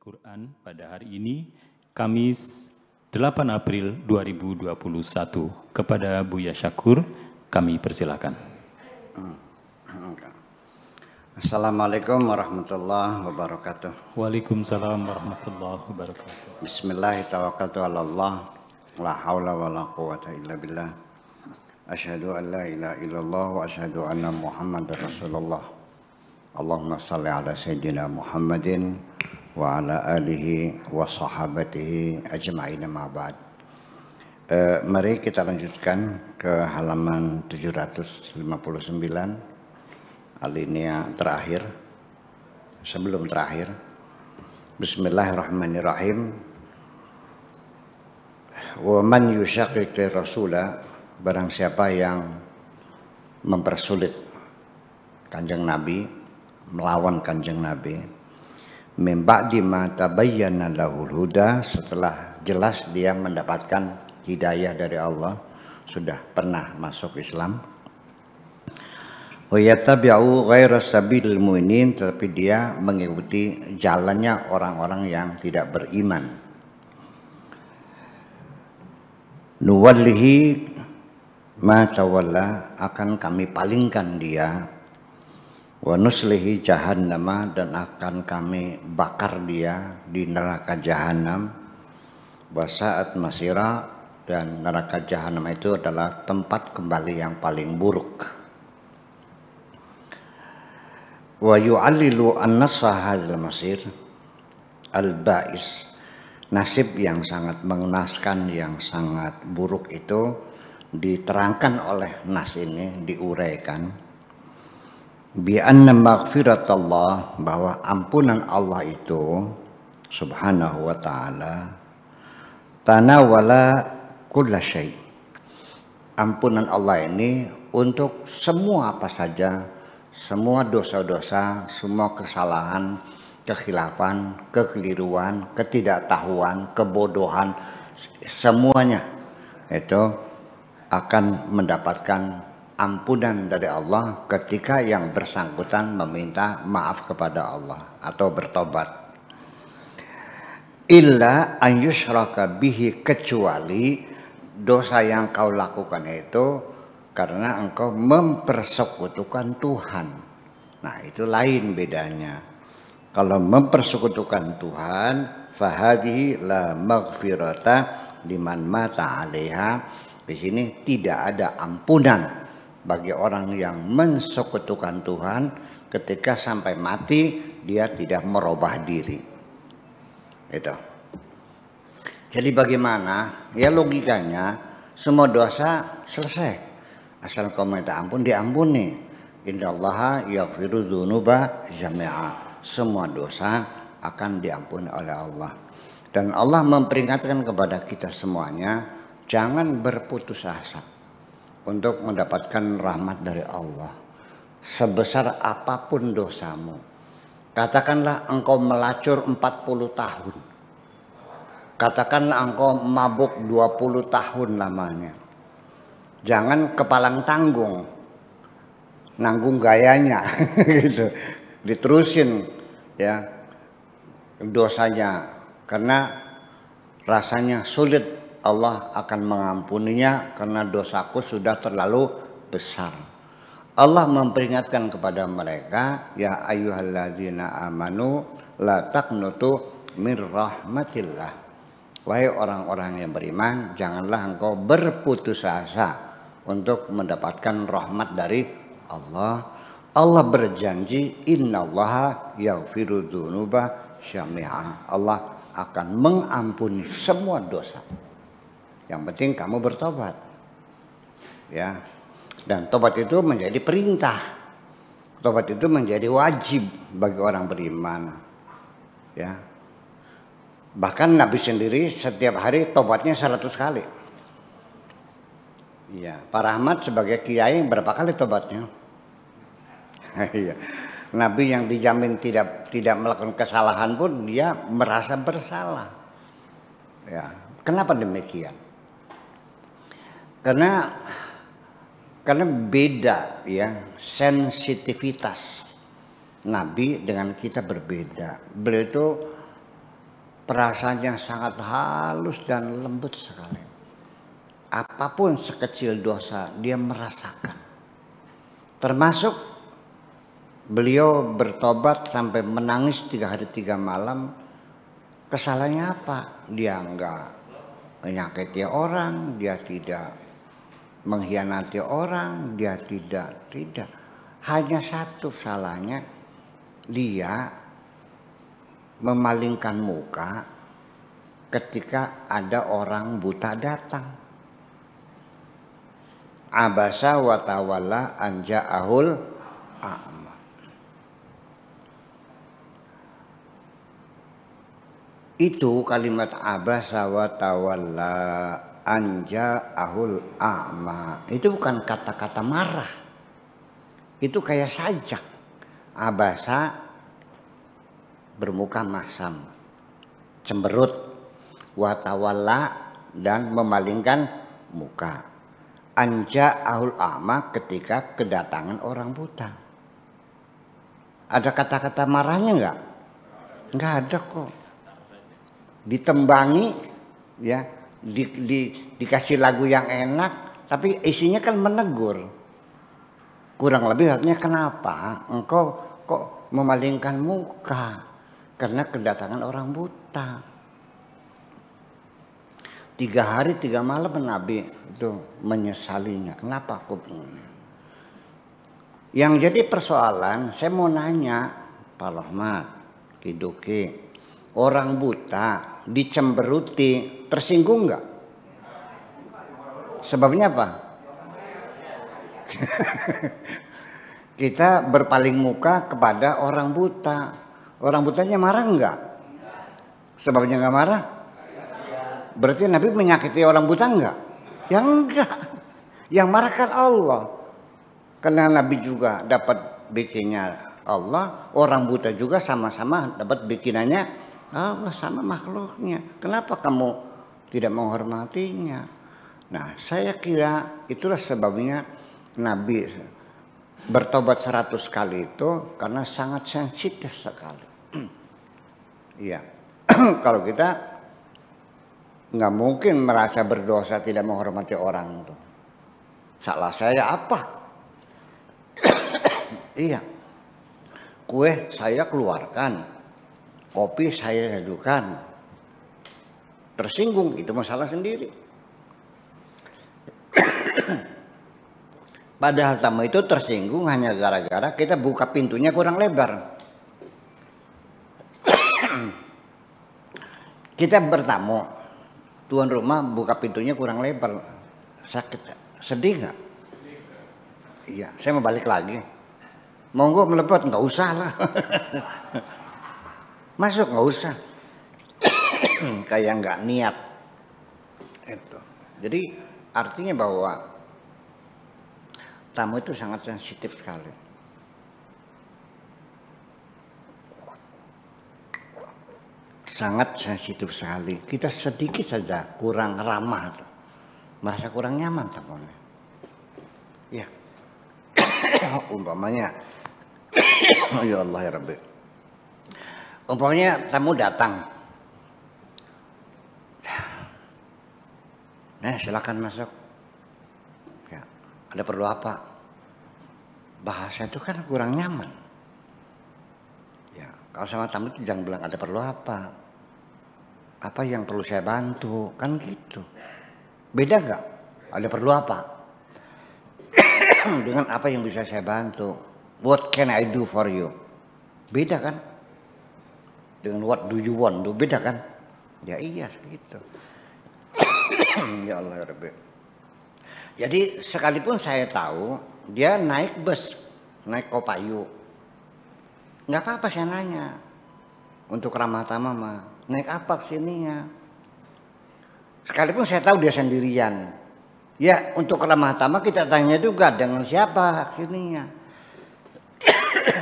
Al-Quran pada hari ini, Kamis 8 April 2021. Kepada Buya Syakur, kami persilakan. Assalamualaikum warahmatullahi wabarakatuh. Waalaikumsalam warahmatullahi wabarakatuh. Bismillahirrahmanirrahim. La haula wa la quwata illa billah. Asyhadu an la ilaha illallah wa asyhadu anna Muhammadar Rasulullah. Allahumma salli ala sayyidina Muhammadin wa ala alihi wa sahabatihi ajma'in ma ba'd. Mari kita lanjutkan ke halaman 759, alinea terakhir, sebelum terakhir. Bismillahirrahmanirrahim. Wa man yushaqiqir rasula, barang siapa yang mempersulit Kanjeng Nabi, melawan Kanjeng Nabi, min ba'di ma tabayyana lahul huda, setelah jelas dia mendapatkan hidayah dari Allah, sudah pernah masuk Islam. Wa yatabi'u ghaira sabilil mu'minin, tapi dia mengikuti jalannya orang-orang yang tidak beriman. Nuwallihi ma tawalla, akan kami palingkan dia, wa nuslihi jahannama, dan akan kami bakar dia di neraka jahanam, wa sa'at masira, dan neraka jahanam itu adalah tempat kembali yang paling buruk. Wa yu'allilu an-nasa hadzal masir al-ba'is, nasib yang sangat mengenaskan, yang sangat buruk itu diterangkan oleh nas ini, diuraikan. Bi anna maghfiratallah, bahwa ampunan Allah itu subhanahu wa ta'ala tanawala kulla syai', ampunan Allah ini untuk semua apa saja, semua dosa-dosa, semua kesalahan, kekhilafan, kekeliruan, ketidaktahuan, kebodohan, semuanya itu akan mendapatkan ampunan dari Allah ketika yang bersangkutan meminta maaf kepada Allah atau bertobat. Illa an yushraka bihi, kecuali dosa yang kau lakukan itu karena engkau mempersekutukan Tuhan. Nah, itu lain bedanya. Kalau mempersekutukan Tuhan, fahadhihi la maghfirata liman mata 'alaiha, di sini tidak ada ampunan bagi orang yang mensekutukan Tuhan ketika sampai mati dia tidak merubah diri. Itu. Jadi bagaimana? Ya logikanya semua dosa selesai. Asal kau minta ampun, diampuni. Innallaha yaghfiru dzunuba jami'a. Semua dosa akan diampuni oleh Allah. Dan Allah memperingatkan kepada kita semuanya, jangan berputus asa untuk mendapatkan rahmat dari Allah. Sebesar apapun dosamu, katakanlah engkau melacur 40 tahun, katakanlah engkau mabuk 20 tahun lamanya, jangan kepalang tanggung, nanggung gayanya gitu, diterusin ya dosanya, karena rasanya sulit. Allah akan mengampuninya karena dosaku sudah terlalu besar. Allah memperingatkan kepada mereka, ya ayyuhalladzina amanu la taqnutu mir rahmatillah. Wahai orang-orang yang beriman, janganlah engkau berputus asa untuk mendapatkan rahmat dari Allah. Allah berjanji, innallaha yaghfiru dzunuba jami'a. Allah akan mengampuni semua dosa. Yang penting kamu bertobat, ya. Dan tobat itu menjadi perintah, tobat itu menjadi wajib bagi orang beriman, ya. Bahkan Nabi sendiri setiap hari tobatnya 100 kali. Ya, Pak Rahmat sebagai kiai berapa kali tobatnya? Iya. Nabi yang dijamin tidak melakukan kesalahan pun dia merasa bersalah. Ya, kenapa demikian? Karena beda ya, sensitivitas Nabi dengan kita berbeda. Beliau itu perasaannya sangat halus dan lembut sekali. Apapun sekecil dosa dia merasakan. Termasuk beliau bertobat sampai menangis 3 hari 3 malam. Kesalahannya apa? Dia enggak menyakiti orang, dia tidak mengkhianati orang, dia tidak. Hanya satu salahnya, dia memalingkan muka ketika ada orang buta datang. Abasa wa tawalla an ja'ahul a'ma. Itu kalimat abasa wa tawalla an ja'ahul a'ma. Itu bukan kata-kata marah. Itu kayak sajak. Abasa bermuka masam, cemberut, wa tawalla dan memalingkan muka. Anja ahul a'ma ketika kedatangan orang buta. Ada kata-kata marahnya enggak? Enggak ada kok. Ditembangi, ya, dikasih lagu yang enak, tapi isinya kan menegur. Kurang lebih artinya kenapa engkau kok memalingkan muka karena kedatangan orang buta. 3 hari 3 malam Nabi itu menyesalinya. Kenapa aku begini? Yang jadi persoalan, saya mau nanya Pak Rahmat, Kiduki, orang buta dicemberuti tersinggung nggak? Sebabnya apa? Kita berpaling muka kepada orang buta. Orang butanya marah enggak? Sebabnya enggak marah? Berarti Nabi menyakiti orang buta enggak? Ya enggak. Yang marah kan Allah. Karena Nabi juga dapat bikinnya Allah, orang buta juga sama-sama dapat bikinannya Allah, sama makhluknya. Kenapa kamu tidak menghormatinya? Nah, saya kira itulah sebabnya Nabi bertobat 100 kali itu karena sangat sensitif sekali. Iya. Kalau kita nggak mungkin merasa berdosa tidak menghormati orang itu. Salah saya apa? Iya. Kue saya keluarkan, kopi saya hadukan. Tersinggung itu masalah sendiri. Padahal tamu itu tersinggung hanya gara-gara kita buka pintunya kurang lebar. Kita bertamu, tuan rumah buka pintunya kurang lebar. Sakit, sedih nggak? Iya, saya mau balik lagi. Monggo melepot, nggak usah lah. Masuk nggak usah. Kayak nggak niat. Itu. Jadi artinya bahwa tamu itu sangat sensitif sekali. Sangat sensitif sekali. Kita sedikit saja kurang ramah, merasa kurang nyaman tamunya. Ya, umpamanya, ya Allah ya Rabbi. Umpamanya tamu datang, nah silakan masuk. Ya, ada perlu apa? Bahasa itu kan kurang nyaman. Ya, kalau sama tamu itu jangan bilang ada perlu apa. Apa yang perlu saya bantu? Kan gitu. Beda nggak? Ada perlu apa? Dengan apa yang bisa saya bantu? What can I do for you? Beda kan? Dengan what do you want? Beda kan? Ya iya gitu. Ya Allah ya Rabbi. Jadi sekalipun saya tahu dia naik bus, naik Kopayu, nggak apa-apa saya nanya. Untuk ramah tamah mah, naik apa kesininya? Sekalipun saya tahu dia sendirian, ya untuk ramah tamah kita tanya juga dengan siapa kesininya.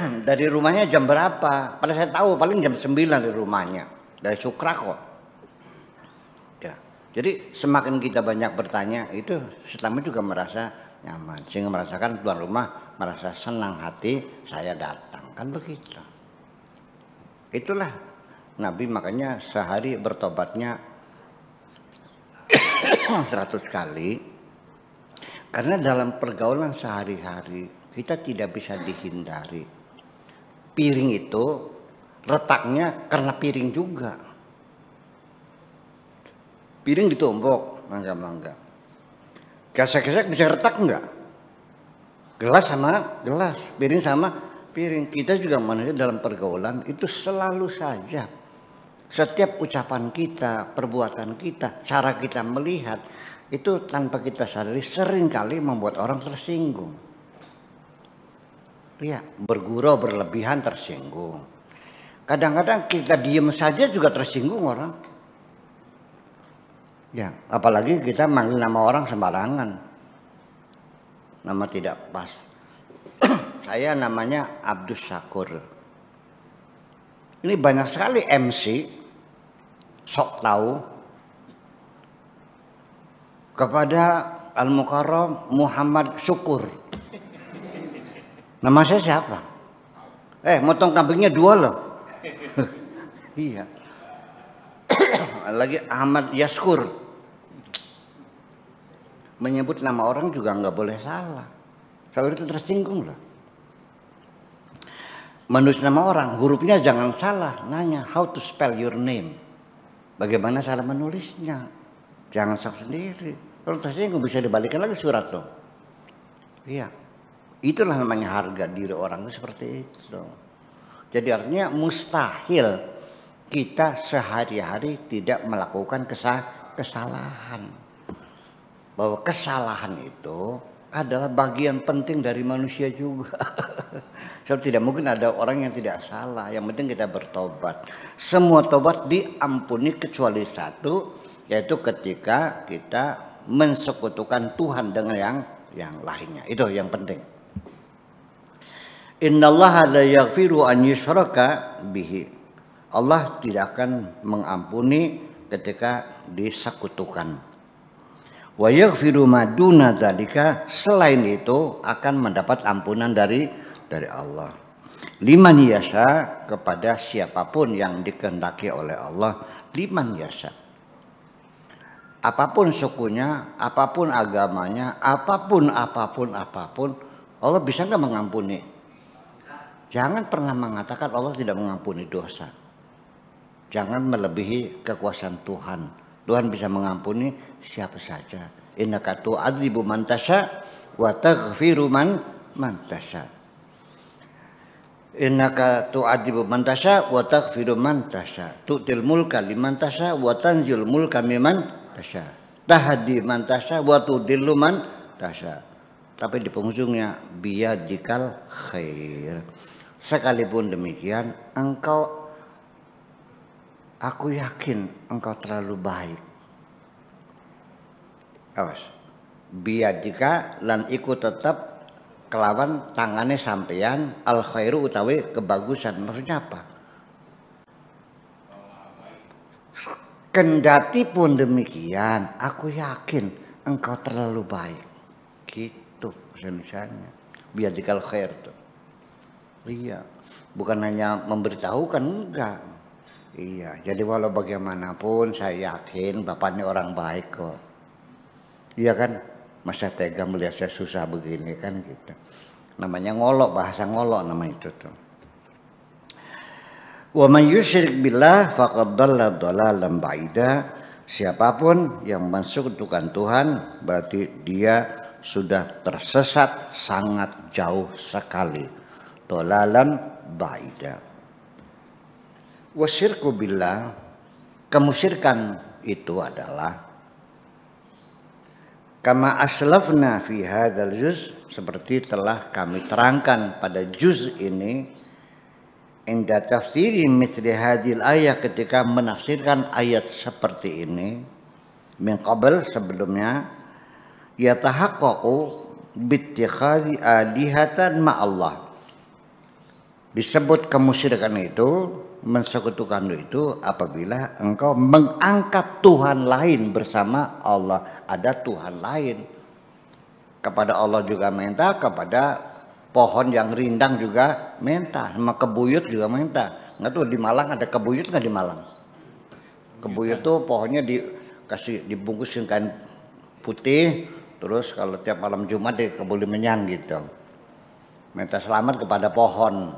Dari rumahnya jam berapa? Padahal saya tahu paling jam 9 dari rumahnya, dari Sukra kok. Ya, jadi semakin kita banyak bertanya itu tamu juga merasa nyaman, sehingga merasakan tuan rumah merasa senang hati saya datang, kan begitu. Itulah Nabi makanya sehari bertobatnya 100 kali. Karena dalam pergaulan sehari-hari kita tidak bisa dihindari. Piring itu retaknya karena piring juga. Piring ditumpuk, mangga-mangga. Gesek-gesek bisa retak enggak? Gelas sama gelas, piring sama piring. Kita juga manusia dalam pergaulan itu selalu saja. Setiap ucapan kita, perbuatan kita, cara kita melihat itu tanpa kita sadari seringkali membuat orang tersinggung. Ya, bergurau berlebihan tersinggung. Kadang-kadang kita diem saja juga tersinggung orang. Ya, apalagi kita manggil nama orang sembarangan. Nama tidak pas. Saya namanya Abdus Syakur. Ini banyak sekali MC sok tahu kepada Al-Mukarram Muhammad Syukur. Nama saya siapa? Motong kambingnya 2 loh. Iya. Lagi Ahmad Yaskur. Menyebut nama orang juga nggak boleh salah. Saya itu tersinggung loh. Menulis nama orang, hurufnya jangan salah. Nanya, how to spell your name? Bagaimana cara menulisnya? Jangan sok sendiri. Kalau tersinggung bisa dibalikin lagi surat loh. Iya. Itulah namanya harga diri orang itu seperti itu. Jadi artinya mustahil kita sehari-hari tidak melakukan kesalahan. Bahwa kesalahan itu adalah bagian penting dari manusia juga. So, tidak mungkin ada orang yang tidak salah. Yang penting kita bertobat. Semua tobat diampuni kecuali satu, yaitu ketika kita mensekutukan Tuhan dengan yang lainnya. Itu yang penting. Innallaha la yaghfiru an yushraka bihi. Allah tidak akan mengampuni ketika disekutukan. Wa yaghfiru ma duna dzalika, selain itu akan mendapat ampunan dari Allah. Liman yasha, kepada siapapun yang dikehendaki oleh Allah. Liman yasha. Apapun sukunya, apapun agamanya, apapun, Allah bisa nggak mengampuni? Jangan pernah mengatakan Allah tidak mengampuni dosa. Jangan melebihi kekuasaan Tuhan. Tuhan bisa mengampuni siapa saja. Innaka tu'adzibu man tasya wa taghfiru man tasya. Innaka tu'adzibu man tasya wa taghfiru man tasya. Tu'til mulka liman tasya wa tanzil mulka mimman tasya. Tahdi man tasya wa tudillu man tasya. Tapi di penghujungnya biyadikal khair. Sekalipun demikian, aku yakin engkau terlalu baik. Awas. Biyadika lan iku tetap kelawan tangane sampeyan al khairu utawi kebagusan. Maksudnya apa? Kendati pun demikian, aku yakin engkau terlalu baik. Gitu misalnya. Biyadikal khair tuh. Iya, bukan hanya memberitahukan, enggak. Iya, jadi walau bagaimanapun saya yakin Bapak ini orang baik kok. Iya kan, masa tega melihat saya susah begini kan gitu. Namanya ngolok, bahasa ngolok nama itu tuh. Wa man yusyrik billah faqad dhalla dhalalan ba'ida. Siapapun yang mensekutukan Tuhan berarti dia sudah tersesat sangat jauh sekali. Dhalalan ba'ida. Wasyirku billah, kemusyrikan itu adalah kama aslafna fi hadzal juz, seperti telah kami terangkan pada juz ini, inda tafsiri mithli hadhil ayat, ketika menafsirkan ayat seperti ini, min qabl, sebelumnya, yatahaqqaqu bittikhadhi alihatan ma'allah. Disebut kemusyrikan itu, mensekutukan itu apabila engkau mengangkat Tuhan lain bersama Allah. Ada Tuhan lain. Kepada Allah juga minta, kepada pohon yang rindang juga minta, sama kebuyut juga minta. Nggak tuh di Malang ada kebuyut nggak di Malang? Kebuyut tuh pohonnya dibungkusin kain putih, terus kalau tiap malam Jumat dikebuli menyan gitu. Minta selamat kepada pohon.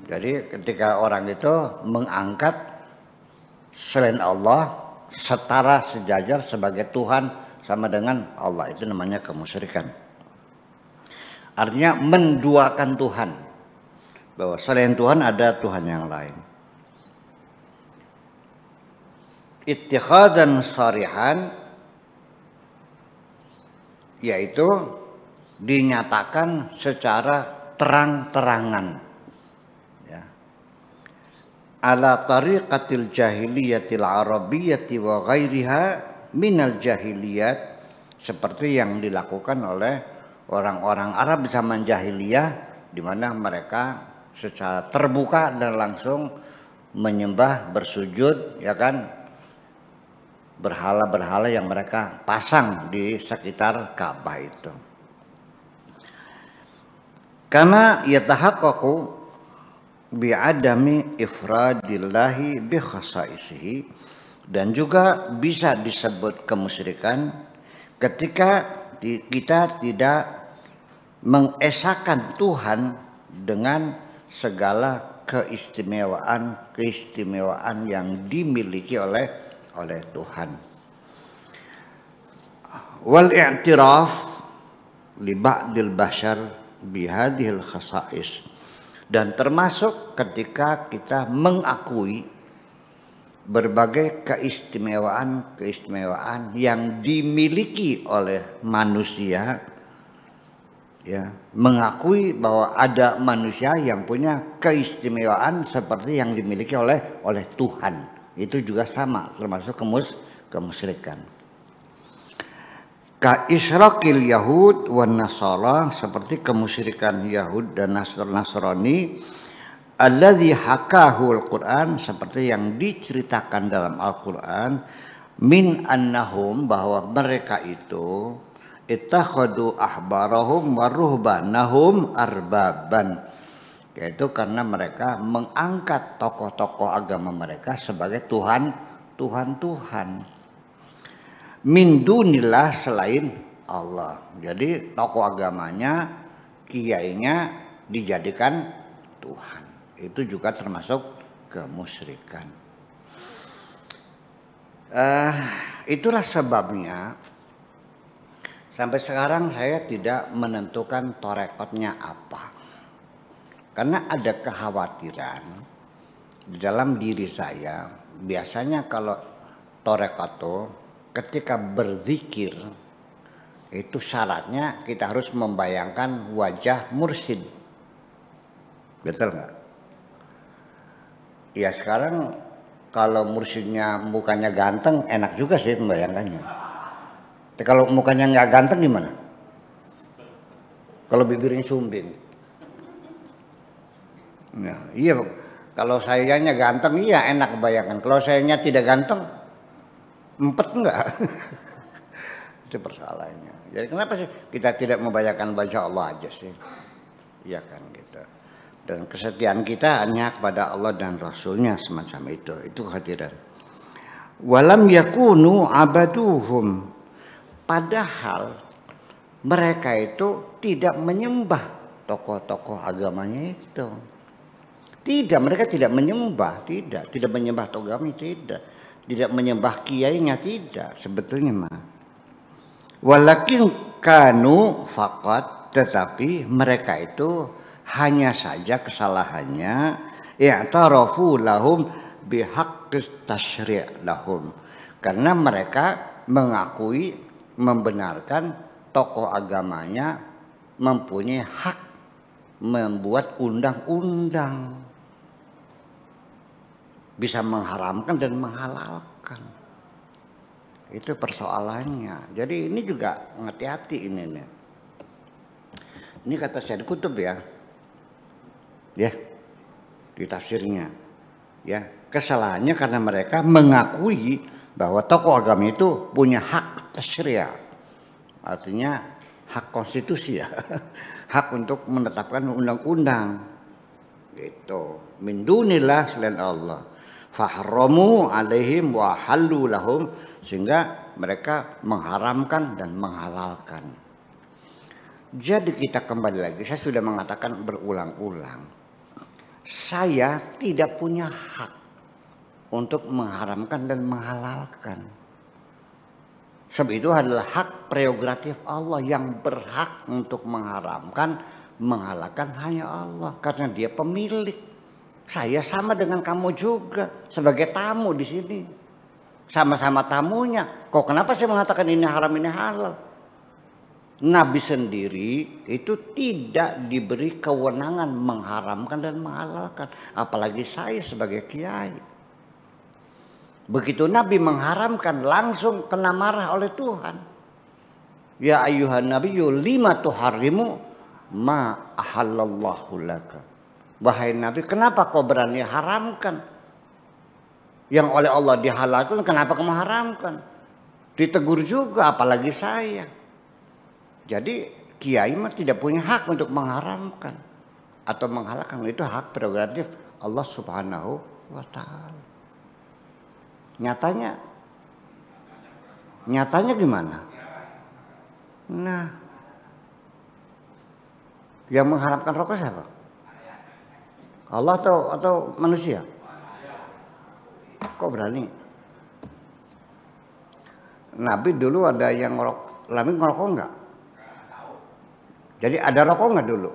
Jadi ketika orang itu mengangkat selain Allah setara sejajar sebagai Tuhan sama dengan Allah, itu namanya kemusyrikan. Artinya menduakan Tuhan, bahwa selain Tuhan ada Tuhan yang lain. Ittikhadan sharihan, yaitu dinyatakan secara terang-terangan, ya. Ala tariqatil jahiliyatil arabiyyati wa ghairiha minal jahiliyat, seperti yang dilakukan oleh orang-orang Arab zaman jahiliyah, di mana mereka secara terbuka dan langsung menyembah, bersujud, ya kan, berhala-berhala yang mereka pasang di sekitar Ka'bah itu. Karena yatahaqqaqu bi'adami ifradillahi bi khasaisihi, dan juga bisa disebut kemusyrikan ketika kita tidak mengesahkan Tuhan dengan segala keistimewaan yang dimiliki oleh Tuhan. Wal i'tiraf li ba'dil bashar bihadhil khasa'is, dan termasuk ketika kita mengakui berbagai keistimewaan yang dimiliki oleh manusia, ya, mengakui bahwa ada manusia yang punya keistimewaan seperti yang dimiliki oleh Tuhan, itu juga sama, termasuk kemusyrikan. Ka isyraqil yahud wan nasara, seperti kemusyrikan Yahud dan Nasrani, alladzi hakahu al-Qur'an, seperti yang diceritakan dalam Al-Qur'an, min annahum, bahwa mereka itu ittakhadu ahbarahum wa ruhbanahum arbaban, yaitu karena mereka mengangkat tokoh-tokoh agama mereka sebagai Tuhan. Min dunillah, selain Allah. Jadi tokoh agamanya, kiainya dijadikan Tuhan. Itu juga termasuk kemusyrikan. Itulah sebabnya sampai sekarang saya tidak menentukan torekotnya apa. Karena ada kekhawatiran di dalam diri saya. Biasanya kalau torekot ketika berzikir itu syaratnya kita harus membayangkan wajah mursyid. Betul nggak? Ya sekarang kalau mursyidnya mukanya ganteng enak juga sih membayangkannya. Tapi kalau mukanya nggak ganteng gimana? Kalau bibirnya sumbing. Nah, iya, kalau sayanya ganteng iya enak bayangkan. Kalau sayanya tidak ganteng, empet enggak? Itu persoalannya. Jadi kenapa sih kita tidak membayangkan wajah Allah aja sih? Iya kan gitu. Dan kesetiaan kita hanya kepada Allah dan Rasulnya, semacam itu. Itu kekhawatiran. Walam yakunu abaduhum, padahal mereka itu tidak menyembah tokoh-tokoh agamanya itu. Tidak, mereka tidak menyembah, tidak menyembah tokoh agama, tidak menyembah kiainya, tidak sebetulnya mah. Walakin kanu faqat, tetapi mereka itu hanya saja kesalahannya i'tarafu lahum bihaqqis tasyri' lahum, karena mereka mengakui, membenarkan tokoh agamanya mempunyai hak membuat undang-undang, bisa mengharamkan dan menghalalkan. Itu persoalannya. Jadi ini juga hati-hati ini nih. Ini kata Syed Qutb ya. Ya. Di tafsirnya. Ya, kesalahannya karena mereka mengakui bahwa tokoh agama itu punya hak tasyri'. Artinya hak konstitusi ya. Hak untuk menetapkan undang-undang. Gitu. Min dunillah selain Allah. Fahramu alaihim wa halu lahum, sehingga mereka mengharamkan dan menghalalkan. Jadi kita kembali lagi, saya sudah mengatakan berulang-ulang, saya tidak punya hak untuk mengharamkan dan menghalalkan. Sebab itu adalah hak prerogatif Allah, yang berhak untuk mengharamkan, menghalalkan hanya Allah, karena Dia pemilik. Saya sama dengan kamu juga sebagai tamu di sini, sama-sama tamunya. Kok kenapa saya mengatakan ini haram ini halal? Nabi sendiri itu tidak diberi kewenangan mengharamkan dan menghalalkan, apalagi saya sebagai kiai. Begitu Nabi mengharamkan, langsung kena marah oleh Tuhan. Ya ayyuhan nabiyyu lima tuharrimu ma ahallallahu laka. Wahai Nabi, kenapa kau berani haramkan yang oleh Allah dihalalkan? Kenapa kau mengharamkan? Ditegur juga, apalagi saya. Jadi kiai mah tidak punya hak untuk mengharamkan atau menghalalkan. Itu hak prerogatif Allah Subhanahu wa ta'ala. Nyatanya gimana? Nah, yang mengharamkan rokok siapa? Allah atau manusia? Kok berani? Nabi dulu ada yang ngerokok enggak? Jadi ada rokok enggak dulu?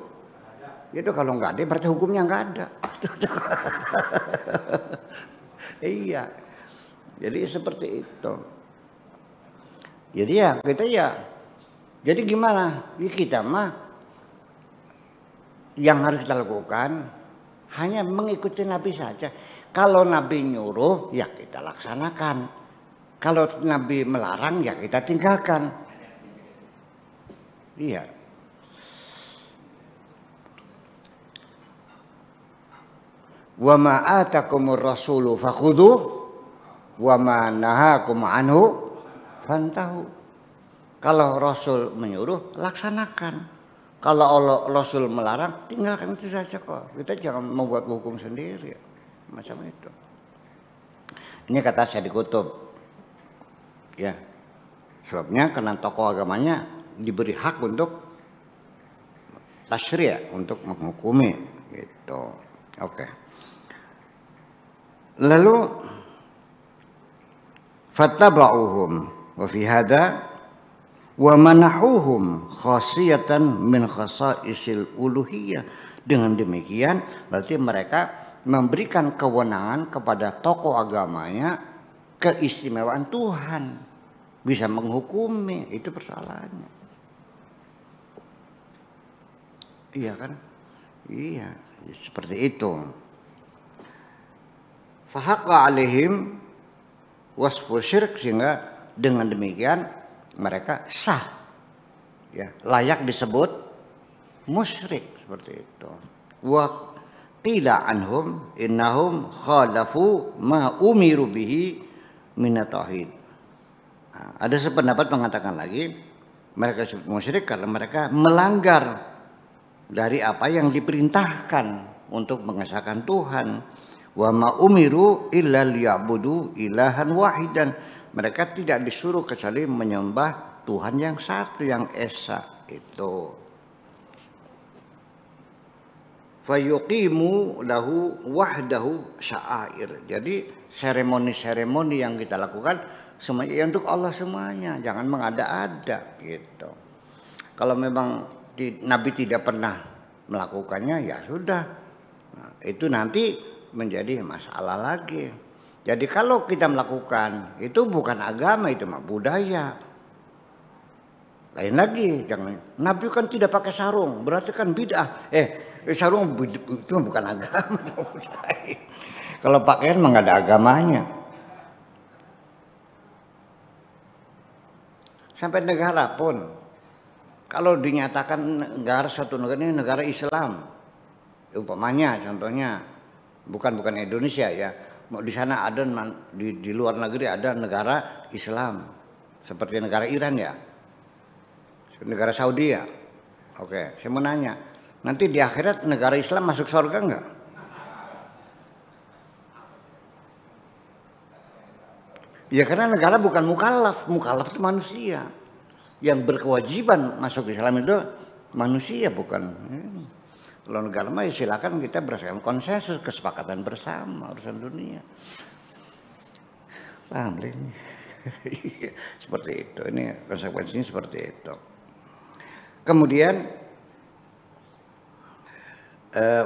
Itu kalau enggak ada berarti hukumnya enggak ada. Iya. Jadi seperti itu. Jadi ya kita ya. Jadi gimana? Ya kita mah yang harus kita lakukan hanya mengikuti Nabi saja. Kalau Nabi nyuruh ya kita laksanakan. Kalau Nabi melarang ya kita tinggalkan. Iya. Wa ma atakumur rasulu fakhudhuh wa ma nahakum anhu fantahu. Kalau Rasul menyuruh laksanakan. Kalau Allah Rasul melarang tinggalkan itu saja kok. Kita jangan membuat hukum sendiri macam itu. Ini kata Syekh Qutb. Ya. Sebabnya karena tokoh agamanya diberi hak untuk tasyri', untuk menghukumi gitu. Oke. Lalu fattaba'uhum wa fi hada wa manahuhum khasiyatan min khasaisil uluhiyah. Dengan demikian berarti mereka memberikan kewenangan kepada tokoh agamanya, keistimewaan Tuhan, bisa menghukumi, itu persoalannya. Iya kan? Iya, seperti itu. Fahaqqa alaihim wasfu syirk, sehingga dengan demikian mereka sah, ya, layak disebut musyrik seperti itu. Wa qila anhum innahum khalafu ma umiru bihi minat tauhid. Nah, ada sependapat mengatakan lagi mereka disebut musyrik karena mereka melanggar dari apa yang diperintahkan untuk mengesahkan Tuhan. Wa ma umiru illa liya'budu ilahan wahidan. Mereka tidak disuruh kecuali menyembah Tuhan yang satu, yang esa itu. Fayuqimu lahu wahdahu sya'air. Jadi seremoni-seremoni yang kita lakukan semuanya untuk Allah semuanya, jangan mengada-ada gitu. Kalau memang Nabi tidak pernah melakukannya ya sudah. Nah, itu nanti menjadi masalah lagi. Jadi kalau kita melakukan itu bukan agama, itu mah budaya. Lain lagi, jangan. Nabi kan tidak pakai sarung, berarti kan bid'ah. Sarung itu bukan agama. Kalau pakaian mah nggak ada agamanya. Sampai negara pun, kalau dinyatakan negara suatu negara ini negara Islam, umpamanya contohnya bukan Indonesia ya. Di sana ada di luar negeri ada negara Islam seperti negara Iran ya, negara Saudi ya. Oke, saya mau nanya, nanti di akhirat negara Islam masuk surga enggak? Ya karena negara bukan mukallaf, mukallaf itu manusia. Yang berkewajiban masuk Islam itu manusia bukan. Kalau negara mah ya silakan kita berdasarkan konsensus, kesepakatan bersama urusan dunia. Paham ini? Seperti itu. Ini konsekuensinya seperti itu. Kemudian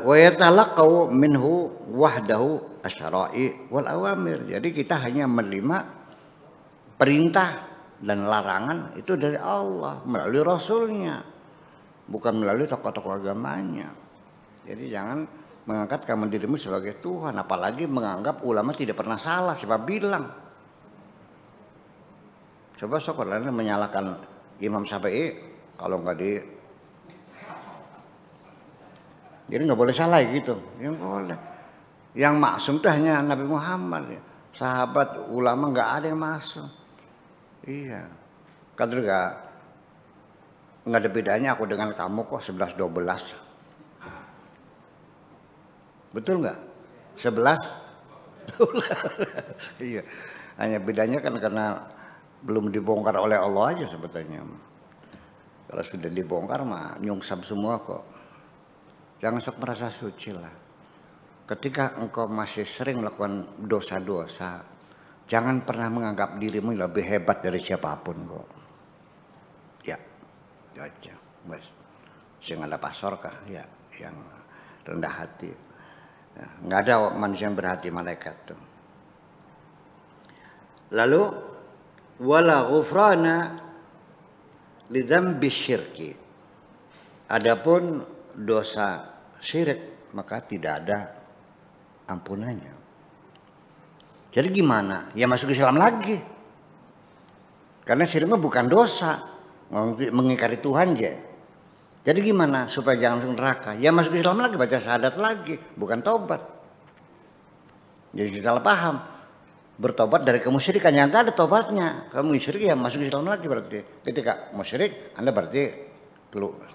wa yatalaqau minhu wahdahu asyara'i wal awamir. Jadi kita hanya menerima perintah dan larangan itu dari Allah melalui Rasulnya, bukan melalui tokoh-tokoh agamanya. Jadi jangan mengangkat kamu dirimu sebagai Tuhan, apalagi menganggap ulama tidak pernah salah. Siapa bilang? Coba sekolahnya menyalahkan Imam Syafi'i kalau nggak di, jadi nggak boleh salah gitu. Yang boleh, yang maksum itu hanya Nabi Muhammad ya. Sahabat ulama nggak ada yang maksum. Iya, kan juga nggak ada bedanya aku dengan kamu kok 11-12. Betul nggak? 11? Iya, hanya bedanya kan karena belum dibongkar oleh Allah aja sebetulnya. Kalau sudah dibongkar mah nyungsap semua kok. Jangan sok merasa suci lah. Ketika engkau masih sering melakukan dosa-dosa, jangan pernah menganggap dirimu lebih hebat dari siapapun kok. Ya, itu aja. Bas. Sehingga ada pasorkah ya yang rendah hati. Ya, nggak ada manusia yang berhati malaikat tuh. Lalu wala ghufrana lidzambi syirki. Adapun dosa syirik maka tidak ada ampunannya. Jadi gimana? Ya masuk Islam lagi. Karena syirik bukan dosa, mengingkari Tuhan aja. Jadi gimana supaya jangan masuk neraka? Ya masuk Islam lagi, baca syahadat lagi, bukan tobat. Jadi salah paham. Bertobat dari kemusyrikan yang enggak ada tobatnya. Kamu musyrik ya masuk Islam lagi berarti. Ketika musyrik Anda berarti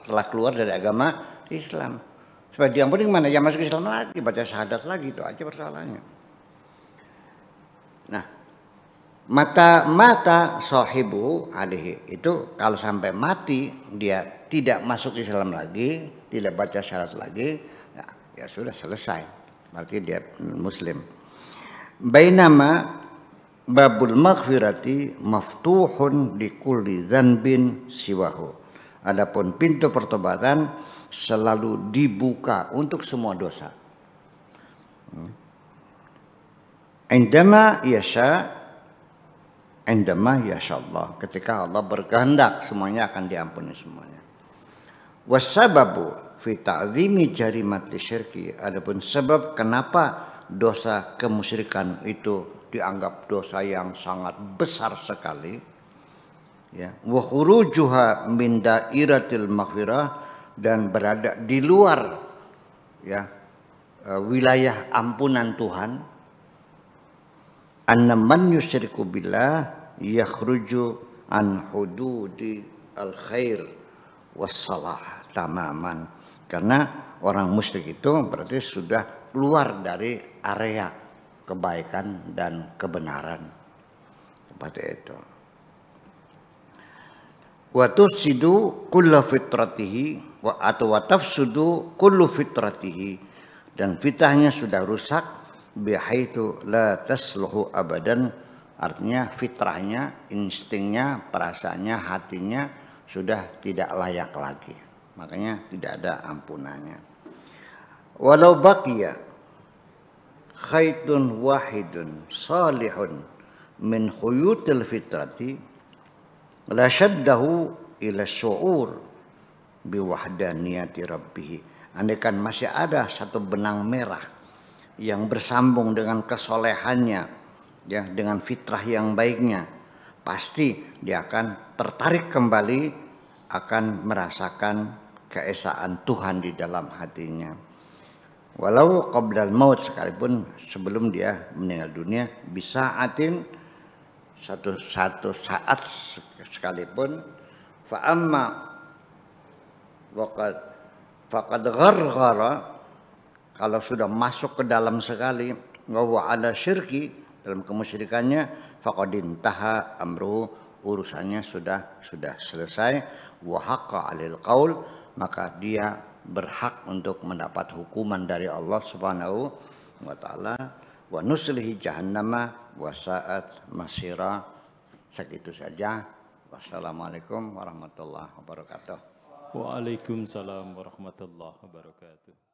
setelah keluar dari agama Islam. Supaya diampuni gimana? Ya masuk Islam lagi, baca syahadat lagi, itu aja persoalannya. Nah, mata sahibu alaihi itu kalau sampai mati dia tidak masuk Islam lagi, tidak baca syahadat lagi, ya sudah selesai. Berarti dia muslim. Bainama babul maghfirati maftuhun di kulli dzanbin siwahu. Adapun pintu pertobatan selalu dibuka untuk semua dosa. Indama yasha Allah, ketika Allah berkehendak semuanya akan diampuni semuanya. Wasababu fi ta'zimi jarimati syirki. Adapun sebab kenapa dosa kemusyrikan itu dianggap dosa yang sangat besar sekali, ya, wa khurujuha min dairatil maghfirah, dan berada di luar ya wilayah ampunan Tuhan. Anna man yusyriku billah yakhruju an hududi al khair wassalah tamaman. Karena orang musyrik itu berarti sudah keluar dari area kebaikan dan kebenaran. Seperti itu. Wa tufsidu kullu fitratihi atau wa tafsudu kullu fitratihi, dan fitrahnya sudah rusak bihaitsu la tasluhu abadan, artinya fitrahnya, instingnya, perasaannya, hatinya sudah tidak layak lagi. Makanya tidak ada ampunannya. Walau baqiya khaitun wahidun salihun min khuyutil fitrati la syaddahu ila syu'ur biwahdaniyati rabbih. Andaikan masih ada satu benang merah yang bersambung dengan kesolehannya, ya, dengan fitrah yang baiknya, pasti dia akan tertarik kembali, akan merasakan keesaan Tuhan di dalam hatinya. Walau qablal maut, sekalipun sebelum dia meninggal dunia, bisaatin, satu saat sekalipun, fa amma faqad gharghara, kalau sudah masuk ke dalam sekali, wa ala syirki, dalam kemusyrikannya, faqadin taha amru, urusannya sudah selesai. Wa haqqa 'alil qaul, maka dia berhak untuk mendapat hukuman dari Allah Subhanahu wa taala. Wa nuslihi jahannama wa sa'at masira. Segitu saja. Wassalamualaikum warahmatullahi wabarakatuh. Waalaikumsalam warahmatullahi wabarakatuh.